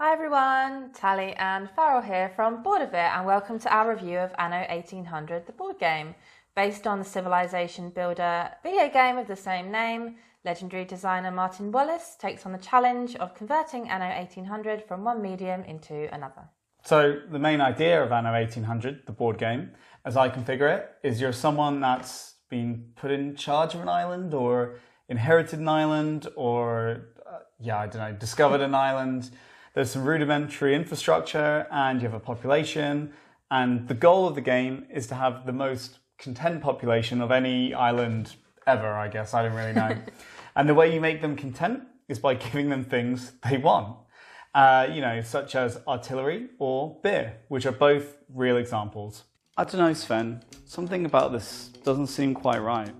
Hi everyone, Tally and Farrell here from Board of It, and welcome to our review of Anno 1800, the board game. Based on the Civilization Builder video game of the same name, legendary designer Martin Wallace takes on the challenge of converting Anno 1800 from one medium into another. So the main idea of Anno 1800, the board game, as I configure it, is you're someone that's been put in charge of an island or inherited an island or, discovered an island. There's some rudimentary infrastructure and you have a population, and the goal of the game is to have the most content population of any island ever, I guess. I don't really know. And the way you make them content is by giving them things they want, such as artillery or beer, which are both real examples. I don't know, Sven. Something about this doesn't seem quite right.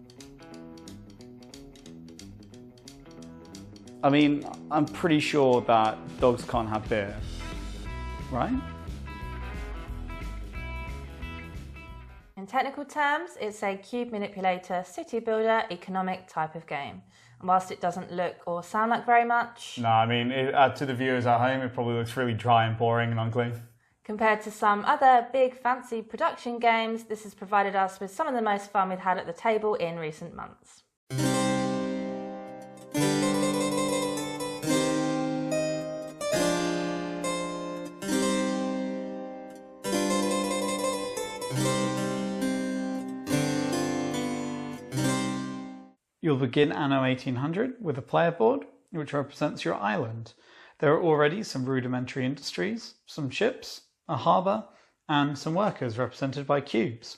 I mean, I'm pretty sure that dogs can't have beer, right? In technical terms, it's a cube manipulator, city builder, economic type of game. And whilst it doesn't look or sound like very much... No, I mean, to the viewers at home, it probably looks really dry and boring and ugly. Compared to some other big fancy production games, this has provided us with some of the most fun we've had at the table in recent months. You'll begin Anno 1800 with a player board, which represents your island. There are already some rudimentary industries, some ships, a harbour, and some workers represented by cubes.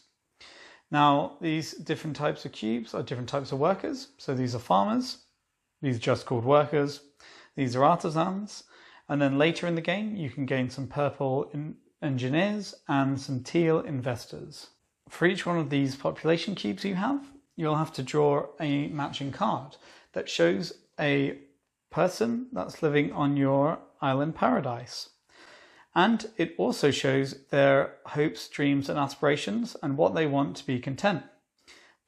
Now, these different types of cubes are different types of workers. So these are farmers, these are just called workers, these are artisans, and then later in the game you can gain some purple engineers and some teal investors. For each one of these population cubes you'll have to draw a matching card that shows a person that's living on your island paradise. And it also shows their hopes, dreams and aspirations and what they want to be content.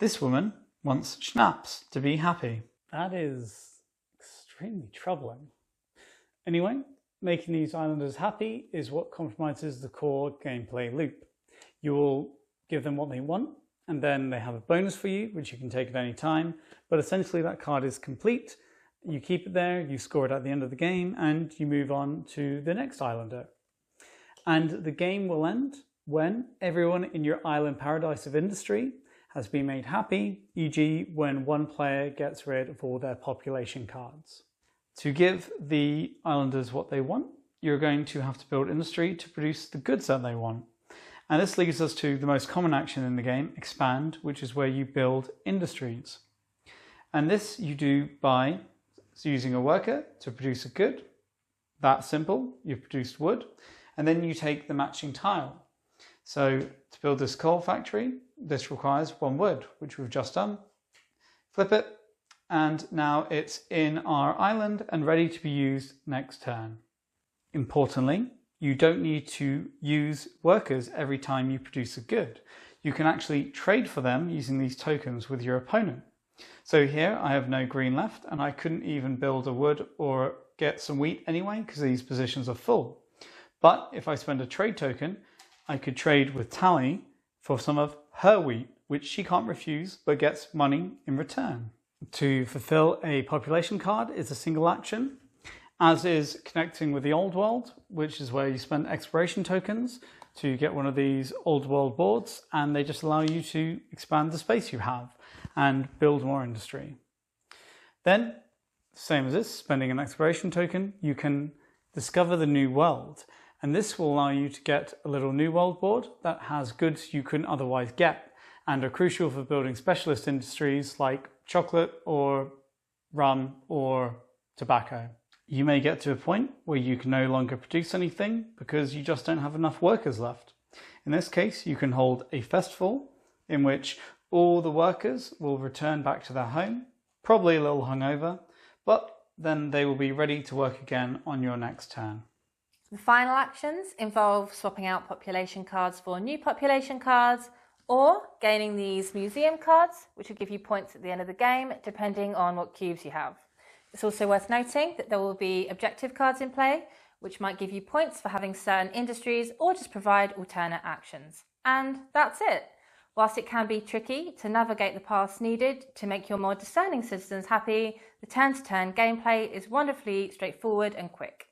This woman wants schnapps to be happy. That is extremely troubling. Anyway, making these islanders happy is what compromises the core gameplay loop. You will give them what they want, and then they have a bonus for you, which you can take at any time. But essentially that card is complete. You keep it there, you score it at the end of the game, and you move on to the next islander. And the game will end when everyone in your island paradise of industry has been made happy, e.g. when one player gets rid of all their population cards. To give the islanders what they want, you're going to have to build industry to produce the goods that they want. And this leads us to the most common action in the game, expand, which is where you build industries. And this you do by using a worker to produce a good. That simple, you've produced wood. And then you take the matching tile. So to build this coal factory, this requires one wood, which we've just done. Flip it, and now it's in our island and ready to be used next turn. Importantly, you don't need to use workers every time you produce a good. You can actually trade for them using these tokens with your opponent. So here I have no green left and I couldn't even build a wood or get some wheat anyway because these positions are full. But if I spend a trade token, I could trade with Tally for some of her wheat, which she can't refuse but gets money in return. To fulfill a population card is a single action, as is connecting with the old world, which is where you spend exploration tokens to get one of these old world boards, and they just allow you to expand the space you have and build more industry. Then, same as this, spending an exploration token, you can discover the new world, and this will allow you to get a little new world board that has goods you couldn't otherwise get and are crucial for building specialist industries like chocolate or rum or tobacco. You may get to a point where you can no longer produce anything because you just don't have enough workers left. In this case, you can hold a festival in which all the workers will return back to their home, probably a little hungover, but then they will be ready to work again on your next turn. The final actions involve swapping out population cards for new population cards, or gaining these museum cards, which will give you points at the end of the game, depending on what cubes you have. It's also worth noting that there will be objective cards in play, which might give you points for having certain industries or just provide alternate actions. And that's it. Whilst it can be tricky to navigate the paths needed to make your more discerning citizens happy, the turn-to-turn gameplay is wonderfully straightforward and quick.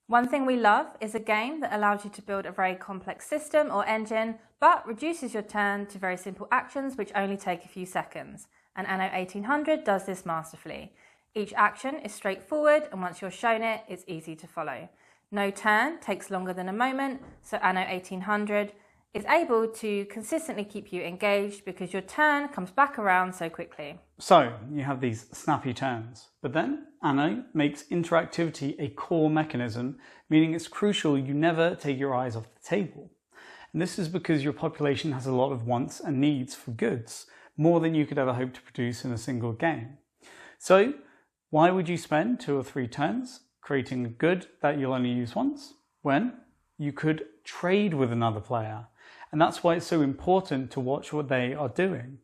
One thing we love is a game that allows you to build a very complex system or engine, but reduces your turn to very simple actions which only take a few seconds. And Anno 1800 does this masterfully. Each action is straightforward, and once you're shown it, it's easy to follow. No turn takes longer than a moment, so Anno 1800 is able to consistently keep you engaged because your turn comes back around so quickly. So you have these snappy turns, but then Anno makes interactivity a core mechanism, meaning it's crucial you never take your eyes off the table. And this is because your population has a lot of wants and needs for goods, more than you could ever hope to produce in a single game. So why would you spend 2 or 3 turns creating a good that you'll only use once, when you could trade with another player? And that's why it's so important to watch what they are doing.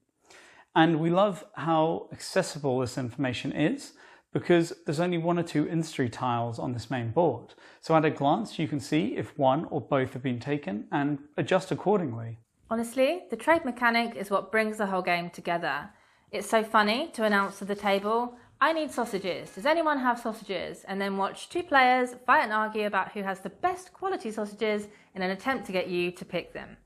And we love how accessible this information is, because there's only 1 or 2 industry tiles on this main board. So at a glance, you can see if one or both have been taken and adjust accordingly. Honestly, the trade mechanic is what brings the whole game together. It's so funny to announce to the table, I need sausages. Does anyone have sausages? And then watch 2 players fight and argue about who has the best quality sausages in an attempt to get you to pick them.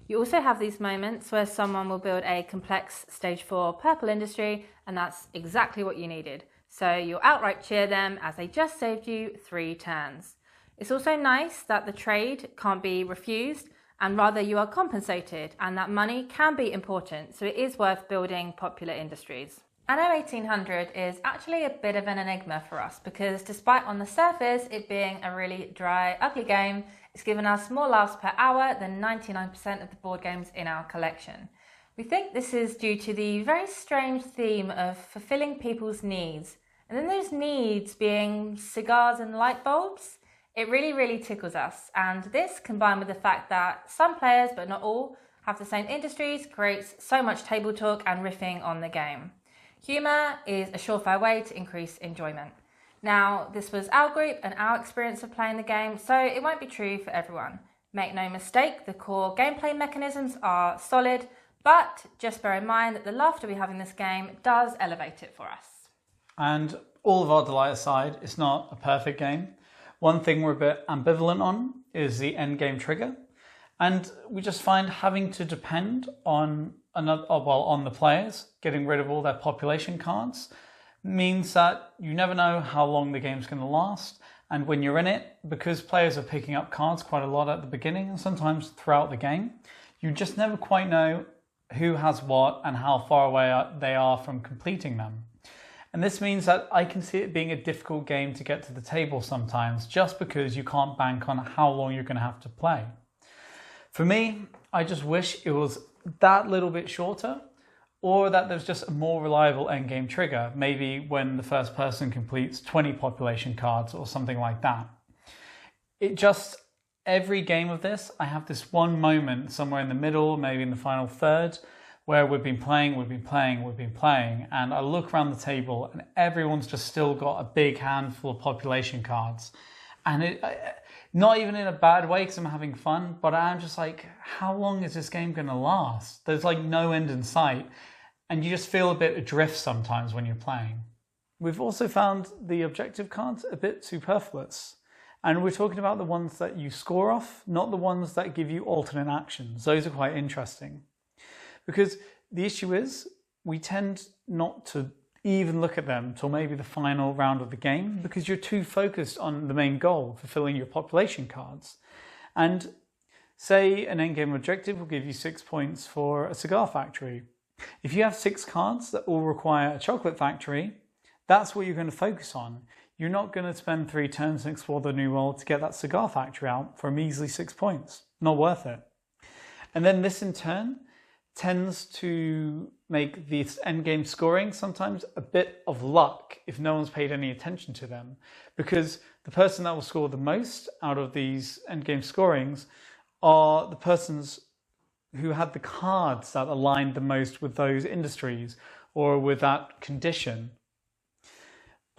You also have these moments where someone will build a complex stage 4 purple industry, and that's exactly what you needed. So you'll outright cheer them as they just saved you 3 turns. It's also nice that the trade can't be refused, and rather you are compensated, and that money can be important, so it is worth building popular industries. Anno 1800 is actually a bit of an enigma for us because despite on the surface it being a really dry, ugly game, it's given us more laughs per hour than 99% of the board games in our collection. We think this is due to the very strange theme of fulfilling people's needs, and then those needs being cigars and light bulbs. It really tickles us, and this combined with the fact that some players, but not all, have the same industries creates so much table talk and riffing on the game. Humour is a surefire way to increase enjoyment. Now, this was our group and our experience of playing the game, so it won't be true for everyone. Make no mistake, the core gameplay mechanisms are solid, but just bear in mind that the laughter we have in this game does elevate it for us. And all of our delight aside, it's not a perfect game. One thing we're a bit ambivalent on is the end game trigger. And we just find having to depend on the players getting rid of all their population cards means that you never know how long the game's going to last. And when you're in it, because players are picking up cards quite a lot at the beginning and sometimes throughout the game, you just never quite know who has what and how far away they are from completing them. And this means that I can see it being a difficult game to get to the table sometimes, just because you can't bank on how long you're going to have to play. For me, I just wish it was that little bit shorter, or that there's just a more reliable endgame trigger, maybe when the first person completes 20 population cards or something like that. Every game of this, I have this one moment somewhere in the middle, maybe in the final third, where we've been playing, and I look around the table and everyone's just still got a big handful of population cards. And not even in a bad way because I'm having fun, but I'm just like, how long is this game going to last? There's like no end in sight, and you just feel a bit adrift sometimes when you're playing. We've also found the objective cards a bit superfluous, and we're talking about the ones that you score off, not the ones that give you alternate actions. Those are quite interesting, because the issue is we tend not to even look at them till maybe the final round of the game because you're too focused on the main goal, fulfilling your population cards. And say an endgame objective will give you 6 points for a cigar factory. If you have 6 cards that all require a chocolate factory, that's what you're going to focus on. You're not going to spend 3 turns and explore the new world to get that cigar factory out for a measly 6 points. Not worth it. And then this in turn tends to make the endgame scoring sometimes a bit of luck if no one's paid any attention to them, because the person that will score the most out of these endgame scorings are the persons who had the cards that aligned the most with those industries or with that condition.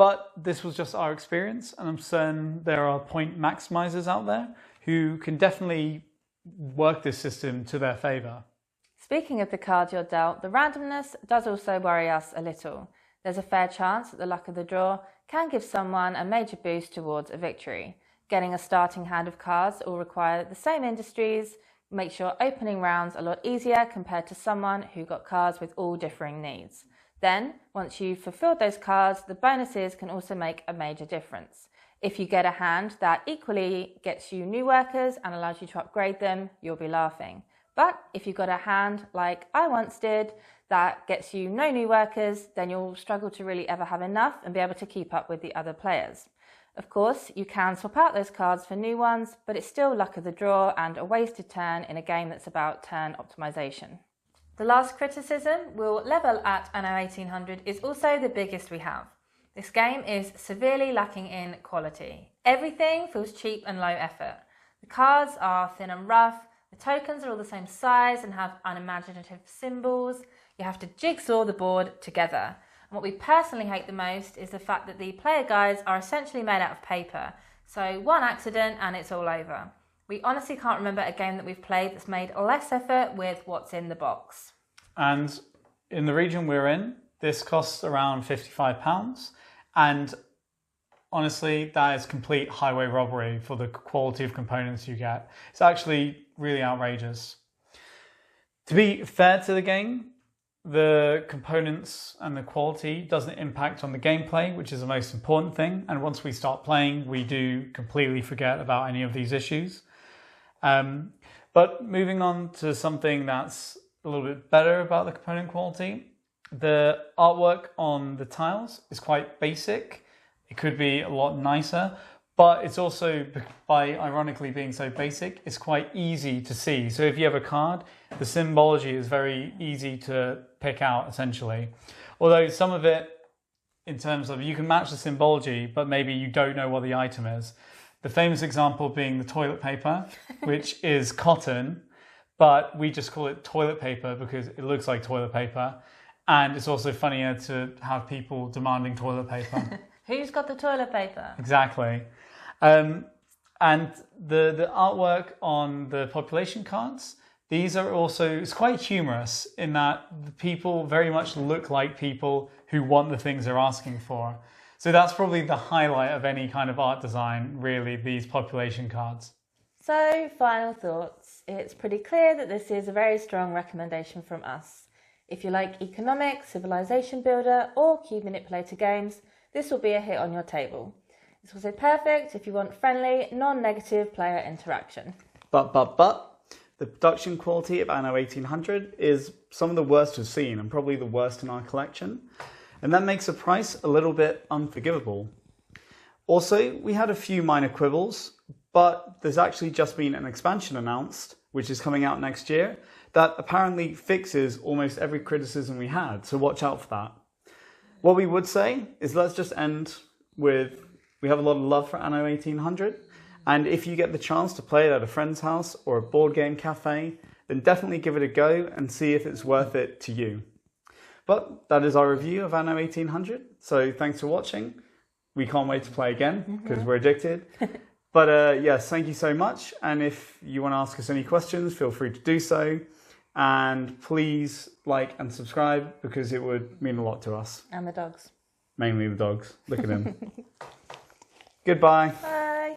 But this was just our experience, and I'm certain there are point maximizers out there who can definitely work this system to their favour. Speaking of the cards you're dealt, the randomness does also worry us a little. There's a fair chance that the luck of the draw can give someone a major boost towards a victory. Getting a starting hand of cards all require the same industries, makes your opening rounds a lot easier compared to someone who got cards with all differing needs. Then, once you've fulfilled those cards, the bonuses can also make a major difference. If you get a hand that equally gets you new workers and allows you to upgrade them, you'll be laughing. But if you've got a hand, like I once did, that gets you no new workers, then you'll struggle to really ever have enough and be able to keep up with the other players. Of course, you can swap out those cards for new ones, but it's still luck of the draw and a wasted turn in a game that's about turn optimization. The last criticism, we'll level at Anno 1800, is also the biggest we have. This game is severely lacking in quality. Everything feels cheap and low effort. The cards are thin and rough, the tokens are all the same size and have unimaginative symbols. You have to jigsaw the board together. And what we personally hate the most is the fact that the player guides are essentially made out of paper. So one accident and it's all over. We honestly can't remember a game that we've played that's made less effort with what's in the box. And in the region we're in, this costs around £55. And honestly, that is complete highway robbery for the quality of components you get. It's actually really outrageous. To be fair to the game, the components and the quality doesn't impact on the gameplay, which is the most important thing. And once we start playing, we do completely forget about any of these issues. But moving on to something that's a little bit better about the component quality, the artwork on the tiles is quite basic. It could be a lot nicer, but it's also, by ironically being so basic, it's quite easy to see. So if you have a card, the symbology is very easy to pick out, essentially. Although some of it, in terms of, you can match the symbology, but maybe you don't know what the item is. The famous example being the toilet paper, which is cotton, but we just call it toilet paper because it looks like toilet paper. And it's also funnier to have people demanding toilet paper. Who's got the toilet paper? Exactly. And the artwork on the population cards, these are also, it's quite humorous in that the people very much look like people who want the things they're asking for. So that's probably the highlight of any kind of art design, really, these population cards. So, final thoughts. It's pretty clear that this is a very strong recommendation from us. If you like economic, civilization builder or cube manipulator games, this will be a hit on your table. It's also perfect if you want friendly, non-negative player interaction. But, the production quality of Anno 1800 is some of the worst we've seen and probably the worst in our collection. And that makes the price a little bit unforgivable. Also, we had a few minor quibbles, but there's actually just been an expansion announced, which is coming out next year, that apparently fixes almost every criticism we had, so watch out for that. What we would say is let's just end with, we have a lot of love for Anno 1800, and if you get the chance to play it at a friend's house or a board game cafe, then definitely give it a go and see if it's worth it to you. But that is our review of Anno 1800, so thanks for watching. We can't wait to play again, because we're addicted. But yes, thank you so much, and if you want to ask us any questions, feel free to do so. And please like and subscribe because it would mean a lot to us. And the dogs. Mainly the dogs. Look at them. Goodbye. Bye.